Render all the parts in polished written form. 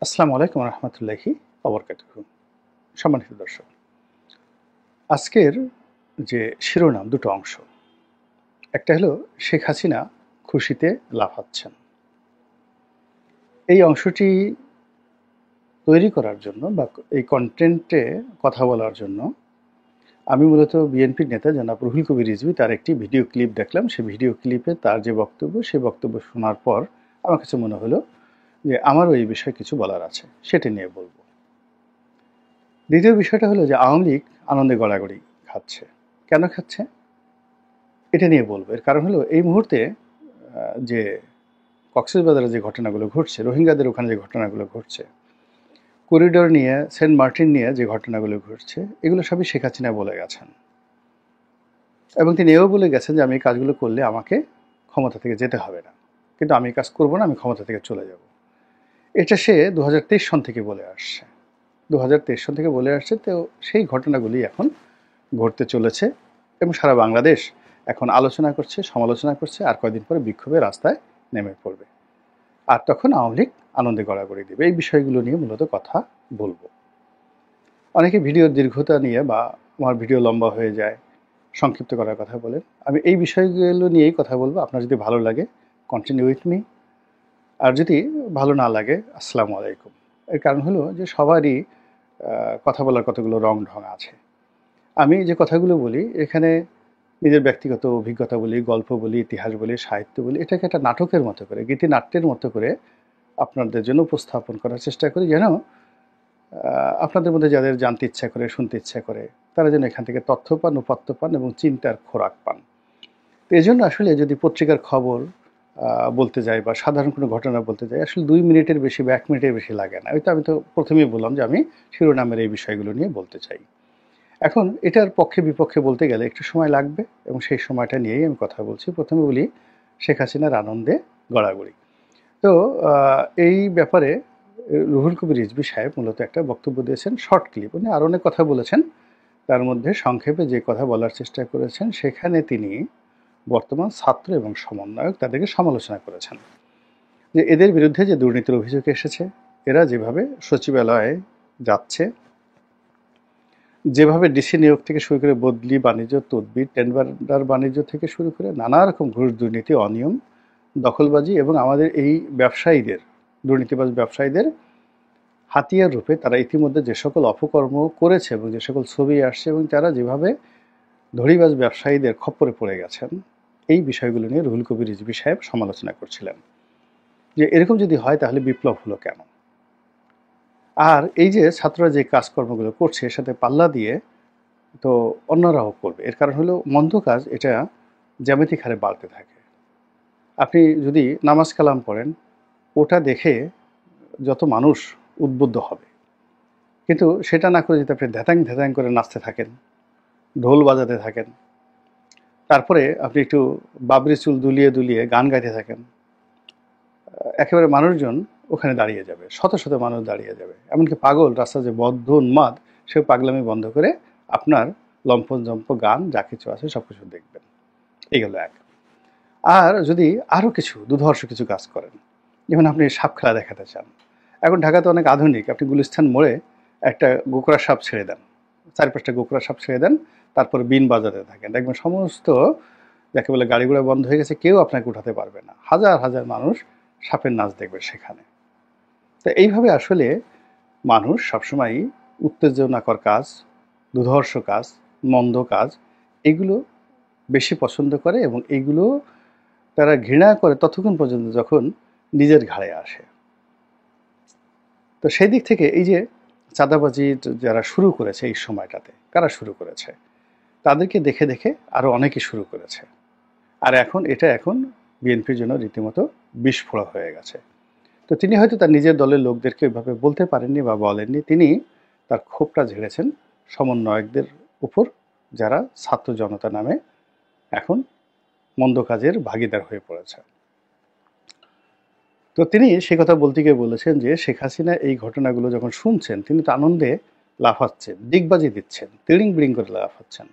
আসসালামু আলাইকুম রহমতুল্লাহি ওবরকাতুহু। সম্মানিত দর্শক, আজকের যে শিরোনাম দুটো অংশ, একটা হলো শেখ হাসিনা খুশিতে লাফাচ্ছেন। এই অংশটি তৈরি করার জন্য বা এই কন্টেন্টে কথা বলার জন্য আমি মূলত বিএনপির নেতা জনাব রুহুল কবির রিজভী তার একটি ভিডিও ক্লিপ দেখলাম। সেই ভিডিও ক্লিপে তার যে বক্তব্য, সেই বক্তব্য শোনার পর আমার কাছে মনে হলো যে আমারও এই বিষয়ে কিছু বলার আছে, সেটা নিয়ে বলবো। দ্বিতীয় বিষয়টা হলো যে আওয়ামী লীগ আনন্দে গড়াগড়ি খাচ্ছে। কেন খাচ্ছে এটা নিয়ে বলবো। এর কারণ হলো এই মুহূর্তে যে কক্সবাজারে যে ঘটনাগুলো ঘটছে, রোহিঙ্গাদের ওখানে যে ঘটনাগুলো ঘটছে, করিডোর নিয়ে, সেন্ট মার্টিন নিয়ে যে ঘটনাগুলো ঘটছে, এগুলো সবই শেখ হাসিনা বলে গেছেন। এবং তিনি এও বলে গেছেন যে আমি এই কাজগুলো করলে আমাকে ক্ষমতা থেকে যেতে হবে না, কিন্তু আমি এই কাজ করবো না, আমি ক্ষমতা থেকে চলে যাব। এটা সে 2023 সন থেকে বলে আসছে। 2023 সন থেকে বলে আসছে। তো সেই ঘটনাগুলি এখন ঘটতে চলেছে এবং সারা বাংলাদেশ এখন আলোচনা করছে, সমালোচনা করছে, আর কয়েকদিন পরে বিক্ষোভের রাস্তায় নেমে পড়বে। আর তখন আওয়ামী লীগ আনন্দে গড়াগড়ি দেবে। এই বিষয়গুলো নিয়ে মূলত কথা বলবো। অনেকে ভিডিওর দীর্ঘতা নিয়ে বা আমার ভিডিও লম্বা হয়ে যায়, সংক্ষিপ্ত করার কথা বলেন। আমি এই বিষয়গুলো নিয়েই কথা বলবো। আপনার যদি ভালো লাগে কন্টিনিউ উইথ মি, আর যদি ভালো না লাগে আসসালামু আলাইকুম। এর কারণ হলো যে সবারই কথা বলার কতগুলো রং ঢং আছে। আমি যে কথাগুলো বলি এখানে নিজের ব্যক্তিগত অভিজ্ঞতা বলি, গল্প বলি, ইতিহাস বলি, সাহিত্য বলি, এটাকে একটা নাটকের মতো করে, গীতিনাট্যের মতো করে আপনাদের জন্য উপস্থাপন করার চেষ্টা করি, যেন আপনাদের মধ্যে যাদের জানতে ইচ্ছা করে, শুনতে ইচ্ছা করে, তারা যেন এখান থেকে তথ্য পান, উপাত্ত পান এবং চিন্তার খোরাক পান। তো এই জন্য আসলে যদি পত্রিকার খবর বলতে যাই বা সাধারণ কোনো ঘটনা বলতে যাই, আসলে 2 মিনিটের বেশি বা 1 মিনিটের বেশি লাগে না। আমি তো প্রথমেই বললাম যে আমি শিরোনামের এই বিষয়গুলো নিয়ে বলতে চাই। এখন এটার পক্ষে বিপক্ষে বলতে গেলে একটু সময় লাগবে এবং সেই সময়টা নিয়েই আমি কথা বলছি। প্রথমে বলি শেখ হাসিনার আনন্দে গড়াগড়ি। তো এই ব্যাপারে রুহুল কবির রিজভী সাহেব মূলত একটা বক্তব্য দিয়েছেন, শর্ট ক্লিপ। উনি আরও অনেক কথা বলেছেন, তার মধ্যে সংক্ষেপে যে কথা বলার চেষ্টা করেছেন সেখানে তিনি বর্তমান ছাত্র এবং সমন্বয়ক তাদেরকে সমালোচনা করেছেন যে এদের বিরুদ্ধে যে দুর্নীতির অভিযোগ এসেছে, এরা যেভাবে সচিবালয়ে যাচ্ছে, যেভাবে ডিসি নিয়োগ থেকে শুরু করে বদলি, বাণিজ্য, তদবির, টেন্ডার বাণিজ্য থেকে শুরু করে নানা রকম ঘুষ, দুর্নীতি, অনিয়ম, দখলবাজি এবং আমাদের এই ব্যবসায়ীদের, দুর্নীতিবাজ ব্যবসায়ীদের হাতিয়ার রূপে তারা ইতিমধ্যে যে সকল অপকর্ম করেছে এবং যে সকল ছবি আসছে এবং তারা যেভাবে ধড়িবাজ ব্যবসায়ীদের খপ্পরে পড়ে গেছেন, এই বিষয়গুলো নিয়ে রুহুল কবির রিজভী সাহেব সমালোচনা করছিলেন যে এরকম যদি হয় তাহলে বিপ্লব হলো কেন। আর এই যে ছাত্ররা যে কাজকর্মগুলো করছে এর সাথে পাল্লা দিয়ে তো অন্যরাও করবে। এর কারণ হলো মন্দ কাজ এটা জ্যামিতিক হারে বাড়তে থাকে। আপনি যদি নামাজ কালাম পড়েন, ওটা দেখে যত মানুষ উদ্বুদ্ধ হবে, কিন্তু সেটা না করে যদি আপনি ধ্যাতাং ধ্যাতাং করে নাচতে থাকেন, ঢোল বাজাতে থাকেন, তারপরে আপনি একটু বাবরি চুল দুলিয়ে দুলিয়ে গান গাইতে থাকেন, একেবারে মানুষজন ওখানে দাঁড়িয়ে যাবে, শত শত মানুষ দাঁড়িয়ে যাবে। এমনকি পাগল রাস্তা যে বদ্ধ উন্মাদ, সে পাগলামি বন্ধ করে আপনার লম্ফন জম্প গান যা কিছু আছে সব কিছু দেখবেন। এই গেল এক। আর যদি আরও কিছু দুধর্ষ কিছু কাজ করেন, যেমন আপনি সাপ খেলা দেখাতে চান, এখন ঢাকাতে অনেক আধুনিক, আপনি গুলিস্তান মোড়ে একটা গোকরা সাপ ছেড়ে দেন, 4-5টা গোকরা সাপ ছেড়ে দেন, তারপরে বিন বাজাতে থাকেন, দেখবেন সমস্ত যাকে বলে গাড়ি ঘোড়া বন্ধ হয়ে গেছে, কেউ আপনাকে উঠাতে পারবে না, হাজার হাজার মানুষ সাপের নাচ দেখবে সেখানে। তো এইভাবে আসলে মানুষ সবসময়ই উত্তেজনাকর কাজ, দুধর্ষ কাজ, মন্দ কাজ, এগুলো বেশি পছন্দ করে এবং এইগুলো তারা ঘৃণা করে ততক্ষণ পর্যন্ত যখন নিজের ঘাড়ে আসে। তো সেই দিক থেকে এই যে চাঁদাবাজি যারা শুরু করেছে এই সময়টাতে, কারা শুরু করেছে, তাদেরকে দেখে দেখে আরও অনেকে শুরু করেছে। আর এখন বিএনপির জন্য রীতিমতো বিস্ফোরক হয়ে গেছে। তো তিনি হয়তো তার নিজের দলের লোকদেরকে ওইভাবে বলতে পারেননি বা বলেননি, তিনি তার ক্ষোভটা ঝেড়েছেন সমন্বয়কদের উপর, যারা ছাত্র জনতা নামে এখন মন্দ কাজের ভাগিদার হয়ে পড়েছে। তো তিনি সে কথা বলতে গিয়ে বলেছেন যে শেখ হাসিনা এই ঘটনাগুলো যখন শুনছেন, তিনি তো আনন্দে লাফাচ্ছেন, দিগবাজি দিচ্ছেন, তিড়িং বিড়িং করে লাফাচ্ছেন।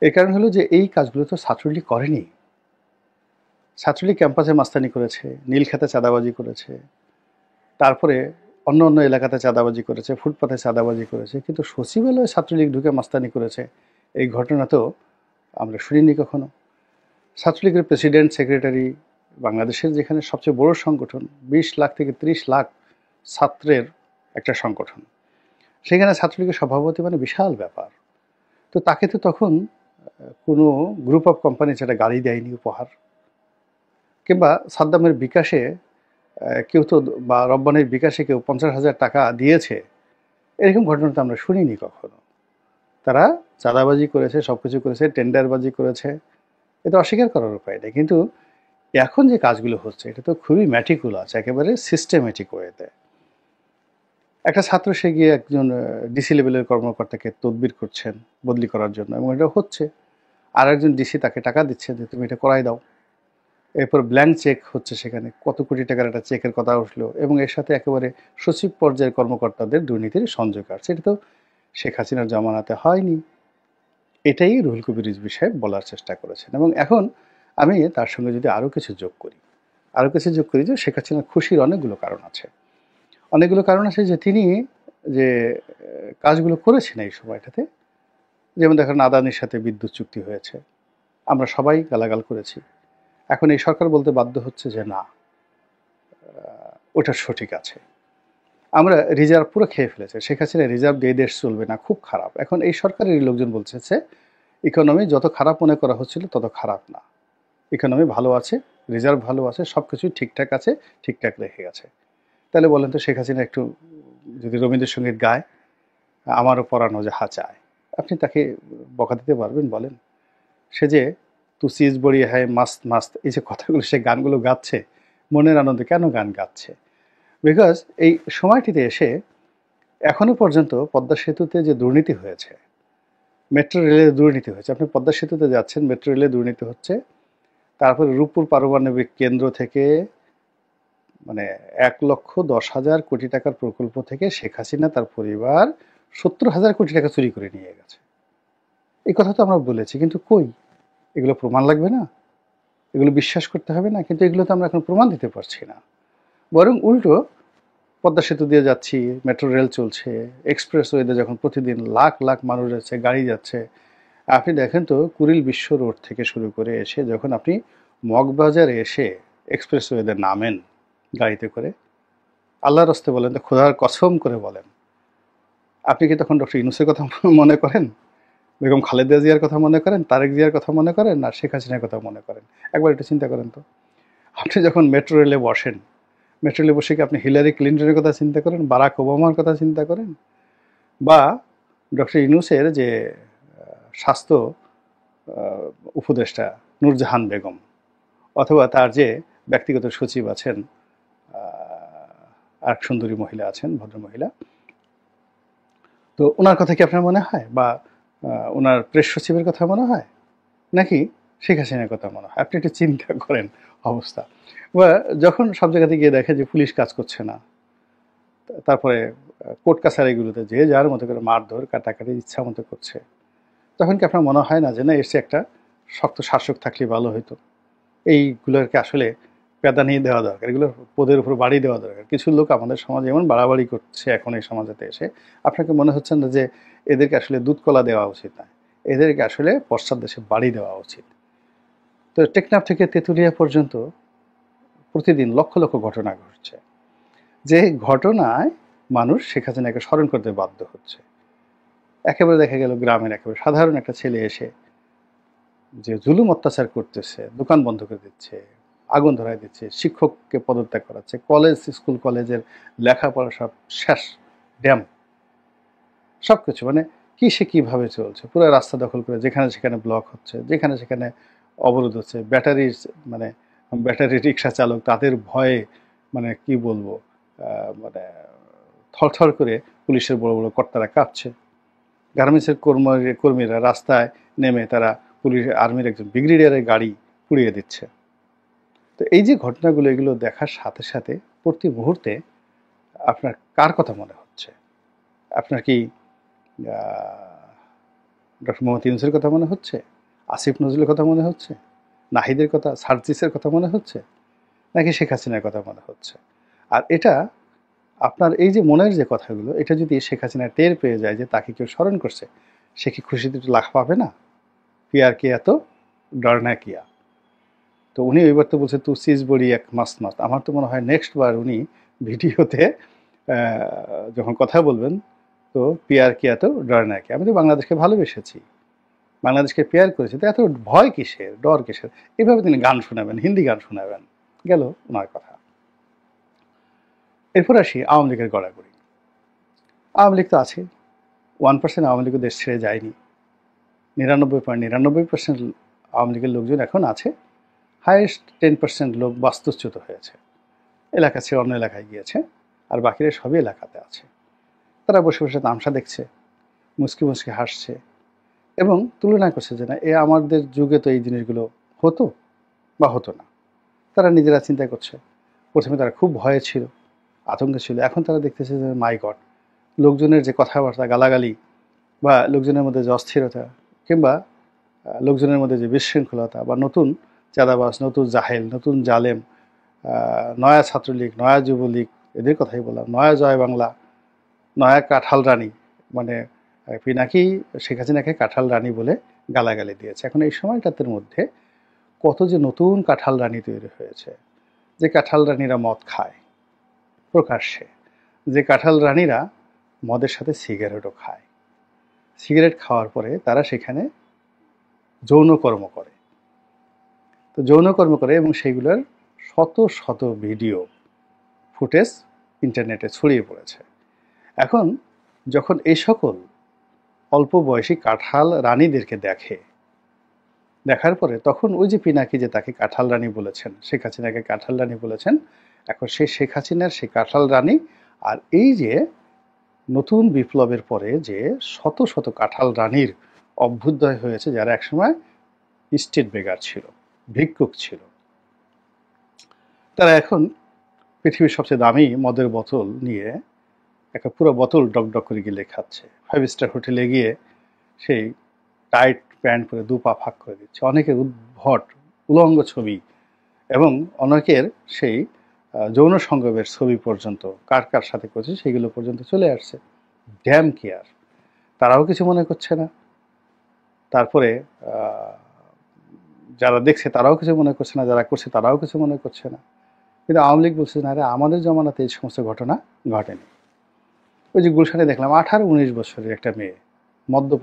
এর কারণ হলো যে এই কাজগুলো তো ছাত্রলীগ করেনি। ছাত্রলীগ ক্যাম্পাসে মাস্তানি করেছে, নীলখাতে চাঁদাবাজি করেছে, তারপরে অন্য অন্য এলাকাতে চাঁদাবাজি করেছে, ফুটপাতে চাঁদাবাজি করেছে, কিন্তু সচিবালয়ে ছাত্রলীগ ঢুকে মাস্তানি করেছে, এই ঘটনা তো আমরা শুনিনি কখনো। ছাত্রলীগের প্রেসিডেন্ট, সেক্রেটারি, বাংলাদেশের যেখানে সবচেয়ে বড় সংগঠন, 20 লাখ থেকে 30 লাখ ছাত্রের একটা সংগঠন, সেখানে ছাত্রলীগের সভাপতি মানে বিশাল ব্যাপার। তো তাকে তো তখন কোনো গ্রুপ অফ কোম্পানি যেটা গাড়ি দেয়নি উপহার, কিংবা সাদ্দামের বিকাশে কেউ তো, বা রব্বানির বিকাশে কেউ 50,000 টাকা দিয়েছে, এরকম ঘটনা তো আমরা শুনিনি কখনো। তারা চাঁদাবাজি করেছে, সব কিছু করেছে, টেন্ডারবাজি করেছে, এটা অস্বীকার করার উপায় নেই। কিন্তু এখন যে কাজগুলো হচ্ছে এটা তো খুবই ম্যাটিকুলাস, একেবারে সিস্টেমেটিক ওয়েতে। একটা ছাত্র সে গিয়ে একজন ডিসি লেভেলের কর্মকর্তাকে তদবির করছেন বদলি করার জন্য, এবং এটা হচ্ছে। আর একজন ডিসি তাকে টাকা দিচ্ছে যে তুমি এটা করাই দাও। এরপর ব্ল্যাঙ্ক চেক হচ্ছে, সেখানে কত কোটি টাকার একটা চেকের কথা উঠলো, এবং এর সাথে একেবারে সচিব পর্যায়ের কর্মকর্তাদের দুর্নীতির সংযোগ আছে। এটা তো শেখ হাসিনার জমানাতে হয়নি। এটাই রুহুল কবির রিজভী সাহেব বলার চেষ্টা করেছেন। এবং এখন আমি তার সঙ্গে যদি আরও কিছু যোগ করি যে শেখ হাসিনার খুশির অনেকগুলো কারণ আছে। যে তিনি যে কাজগুলো করেছেন এই সময়টাতে, যেমন দেখেন আদানির সাথে বিদ্যুৎ চুক্তি হয়েছে, আমরা সবাই গালাগাল করেছি। এখন এই সরকার বলতে বাধ্য হচ্ছে যে না, ওটা সঠিক আছে। আমরা রিজার্ভ পুরো খেয়ে ফেলেছে, শেখ হাসিনা রিজার্ভ দিয়ে দেশ চলবে না, খুব খারাপ। এখন এই সরকারের লোকজন বলছে ইকোনমি যত খারাপ মনে করা হচ্ছিল তত খারাপ না, ইকোনমি ভালো আছে, রিজার্ভ ভালো আছে, সব কিছুই ঠিকঠাক আছে, ঠিকঠাক রেখে গেছে। তাহলে বলেন তো, শেখ হাসিনা একটু যদি রবীন্দ্রসঙ্গীত গায়, আমারও পরানো যাহা চায়, আপনি তাকে বকা দিতে পারবেন বলেন? সে যে তু চিজ বড়ি হ্যায় মাস্ত মাস্ত, এই যে কথাগুলো, সে গানগুলো গাচ্ছে মনের আনন্দে। কেন গান গাচ্ছে? বিকজ এই সময়টিতে এসে এখনো পর্যন্ত পদ্মা সেতুতে যে দুর্নীতি হয়েছে, মেট্রো রেলের দুর্নীতি হয়েছে, আপনি পদ্মা সেতুতে যাচ্ছেন, মেট্রো রেলে দুর্নীতি হচ্ছে, তারপরে রূপপুর পারমাণবিক কেন্দ্র থেকে মানে 1,10,000 কোটি টাকার প্রকল্প থেকে শেখ হাসিনা তার পরিবার 70,000 কোটি টাকা চুরি করে নিয়ে গেছে। এই কথা তো আমরা বলেছি, কিন্তু কই? এগুলো প্রমাণ লাগবে না? এগুলো বিশ্বাস করতে হবে না? কিন্তু এগুলো তো আমরা এখন প্রমাণ দিতে পারছি না। বরং উল্টো, পদ্মা সেতু দিয়ে যাচ্ছি, মেট্রো রেল চলছে, এক্সপ্রেসওয়েতে যখন প্রতিদিন লাখ লাখ মানুষ যাচ্ছে, গাড়ি যাচ্ছে। আপনি দেখেন তো, কুড়িল বিশ্ব রোড থেকে শুরু করে এসে যখন আপনি মগবাজারে এসে এক্সপ্রেসওয়েতে নামেন গাড়িতে করে, আল্লাহর রাস্তে বলেন তো, খোদার কসম করে বলেন, আপনি কি তখন ডক্টর ইউনূসের কথা মনে করেন, বেগম খালেদা জিয়ার কথা মনে করেন, তারেক জিয়ার কথা মনে করেন, না শেখ হাসিনার কথা মনে করেন? একবার একটু চিন্তা করেন তো। আপনি যখন মেট্রো রেলে বসেন, মেট্রো রেলে বসে কি আপনি হিলারি ক্লিন্টনের কথা চিন্তা করেন, বারাক ওবামার কথা চিন্তা করেন, বা ডক্টর ইউনূসের যে স্বাস্থ্য উপদেষ্টা নূরজাহান বেগম, অথবা তার যে ব্যক্তিগত সচিব আছেন, এক সুন্দরী মহিলা আছেন, ভদ্রমহিলা, তো ওনার কথা কি আপনার মনে হয়? বা ওনার প্রেস সচিবের কথা মনে হয়? নাকি শেখ হাসিনার কথা মনে হয়? আপনি একটু চিন্তা করেন অবস্থা। বা যখন সব জায়গাতে গিয়ে দেখে যে পুলিশ কাজ করছে না, তারপরে কোর্ট কাছারিগুলোতে যে যার মতো করে মারধর কাটাকাটি ইচ্ছা মতো করছে, তখন কি আপনার মনে হয় না যে না, এসে একটা শক্ত শাসক থাকলে ভালো হইতো? এইগুলোকে আসলে প্যাদানি দেওয়া দরকার, এগুলো পদের উপর বাড়ি দেওয়া দরকার। কিছু লোক আমাদের সমাজে এমন বাড়াবাড়ি করছে এখন এই সমাজেতে এসে, আপনাকে মনে হচ্ছে না যে এদেরকে আসলে দুধ কলা দেওয়া উচিত না, এদেরকে আসলে পশ্চাৎ দেশে বাড়ি দেওয়া উচিত? তো টেকনাফ থেকে তেঁতুলিয়া পর্যন্ত প্রতিদিন লক্ষ লক্ষ ঘটনা ঘটছে, যে ঘটনায় মানুষ শেখ হাসিনাকে স্মরণ করতে বাধ্য হচ্ছে। একেবারে দেখা গেল গ্রামের একেবারে সাধারণ একটা ছেলে এসে যে জুলুম অত্যাচার করতেছে, দোকান বন্ধ করে দিচ্ছে, আগুন ধরায় দিচ্ছে, শিক্ষককে পদত্যাগ করাচ্ছে, কলেজ স্কুল কলেজের লেখাপড়া সব শেষ, ড্যাম, সব কিছু মানে কি সে কীভাবে চলছে, পুরো রাস্তা দখল করে যেখানে সেখানে ব্লক হচ্ছে, যেখানে সেখানে অবরোধ হচ্ছে। মানে ব্যাটারি রিক্সা চালক, তাদের ভয়ে মানে কি বলবো, মানে থরথর করে পুলিশের বড় বড় কর্তারা কাঁপছে। গার্মেন্টসের কর্মীরা রাস্তায় নেমে তারা পুলিশ আর্মির একজন ব্রিগেডিয়ারের গাড়ি পুড়িয়ে দিচ্ছে। তো এই যে ঘটনাগুলো, এগুলো দেখার সাথে সাথে প্রতি মুহূর্তে আপনার কার কথা মনে হচ্ছে? আপনার কি ডক্টর মোহাম্মদ ইউনূসের কথা মনে হচ্ছে? আসিফ নজরুলের কথা মনে হচ্ছে? নাহিদের কথা, সার্জিসের কথা মনে হচ্ছে? নাকি শেখ হাসিনার কথা মনে হচ্ছে? আর এটা আপনার এই যে মনের যে কথাগুলো, এটা যদি শেখ হাসিনা টের পেয়ে যায় যে তাকে কেউ স্মরণ করছে, সে কি খুশিতে একটু লাখ পাবে না? পিয়ার কিয়া তো ডরনা কিয়া। তো উনি ওইবার তো বলছে তু সিজ বড়ি এক মাস্ত মাস্ত। আমার তো মনে হয় নেক্সট বার উনি ভিডিওতে যখন কথা বলবেন, তো পিয়ার কিয়া তো ডরনা কিয়া। আমি তো বাংলাদেশকে ভালোবেসেছি, বাংলাদেশকে পেয়ার করেছে, তো এত ভয় কিসের, ডর কিসের? এভাবে তিনি গান শোনাবেন, হিন্দি গান শোনাবেন, গেল ওনার কথা। এরপর আসি আওয়ামী লীগের গড়াগড়ি। আওয়ামী লীগ তো আছে, 1% আওয়ামী লীগও দেশ ছেড়ে যায়নি। 99.99% আওয়ামী লীগের লোকজন এখন আছে। হাইয়েস্ট 10% লোক বাস্তুচ্যুত হয়েছে, এলাকা ছেড়ে অন্য এলাকায় গিয়েছে, আর বাকিরা সবই এলাকাতে আছে। তারা বসে বসে তামসা দেখছে, মুচকি মুচকি হাসছে এবং তুলনা করছে যে না, আমাদের যুগে তো এই জিনিসগুলো হতো বা হতো না। তারা নিজেরা চিন্তা করছে। প্রথমে তারা খুব ভয়ে ছিল, আতঙ্কে ছিল। এখন তারা দেখতেছে যে মাই গড, লোকজনের যে কথাবার্তা, গালাগালি, বা লোকজনের মধ্যে যে অস্থিরতা, কিংবা লোকজনের মধ্যে যে বিশৃঙ্খলতা, বা নতুন চাঁদাবাজ, নতুন জাহেল, নতুন জালেম, নয়া ছাত্রলীগ, নয়া যুবলীগ, এদের কথাই বললাম, নয়া জয় বাংলা, নয়া কাঁঠাল রানী, মানে পিনাকি শেখ হাসিনাকে কাঁঠাল রানী বলে গালাগালি দিয়েছে। এখন এই সময়টাতের মধ্যে কত যে নতুন কাঁঠাল রানী তৈরি হয়েছে, যে কাঁঠাল রানীরা মদ খায় প্রকাশ্যে, যে কাঁঠাল রানীরা মদের সাথে সিগারেটও খায়, সিগারেট খাওয়ার পরে তারা সেখানে যৌনকর্ম করে। তো যৌনকর্ম করে এবং সেইগুলোর শত শত ভিডিও ফুটেজ ইন্টারনেটে ছড়িয়ে পড়েছে। এখন যখন এই সকল অল্প বয়সী কাঁঠাল রানীদেরকে দেখার পরে তখন ওই যে পিনাকি যে তাকে কাঁঠাল রানী বলেছেন, শেখ হাসিনাকে কাঁঠাল রানী বলেছেন, এখন সেই শেখ হাসিনার সেই কাঁঠাল রানী আর এই যে নতুন বিপ্লবের পরে যে শত শত কাঁঠাল রানীর অভ্যুদয় হয়েছে, যারা একসময় স্টেট বেগার ছিল, ভিক্ষুক ছিল, তারা এখন পৃথিবীর সবচেয়ে দামি মদের বোতল নিয়ে একটা পুরো বোতল ডকডক করে গিলে খাচ্ছে। 5 স্টার হোটেলে গিয়ে সেই টাইট প্যান্ট পরে 2 পা ফাঁক করে দিচ্ছে। অনেকের উদ্ভট উলঙ্গ ছবি এবং অনেকের সেই যৌন সঙ্গমের ছবি পর্যন্ত কার কার সাথে করেছে সেগুলো পর্যন্ত চলে আসছে। ড্যাম কেয়ার, তারাও কিছু মনে করছে না। তারপরে যারা দেখছে তারাও কিছু মনে করছে না, যারা করছে তারাও কিছু মনে করছে না। কিন্তু আওয়ামী লীগ বলছে না, আরে আমাদের জমানাতে এই সমস্ত ঘটনা ঘটেনি। ওই যে গুলশানে দেখলাম 18-19 বছরের একটা মেয়ে মদ্যপ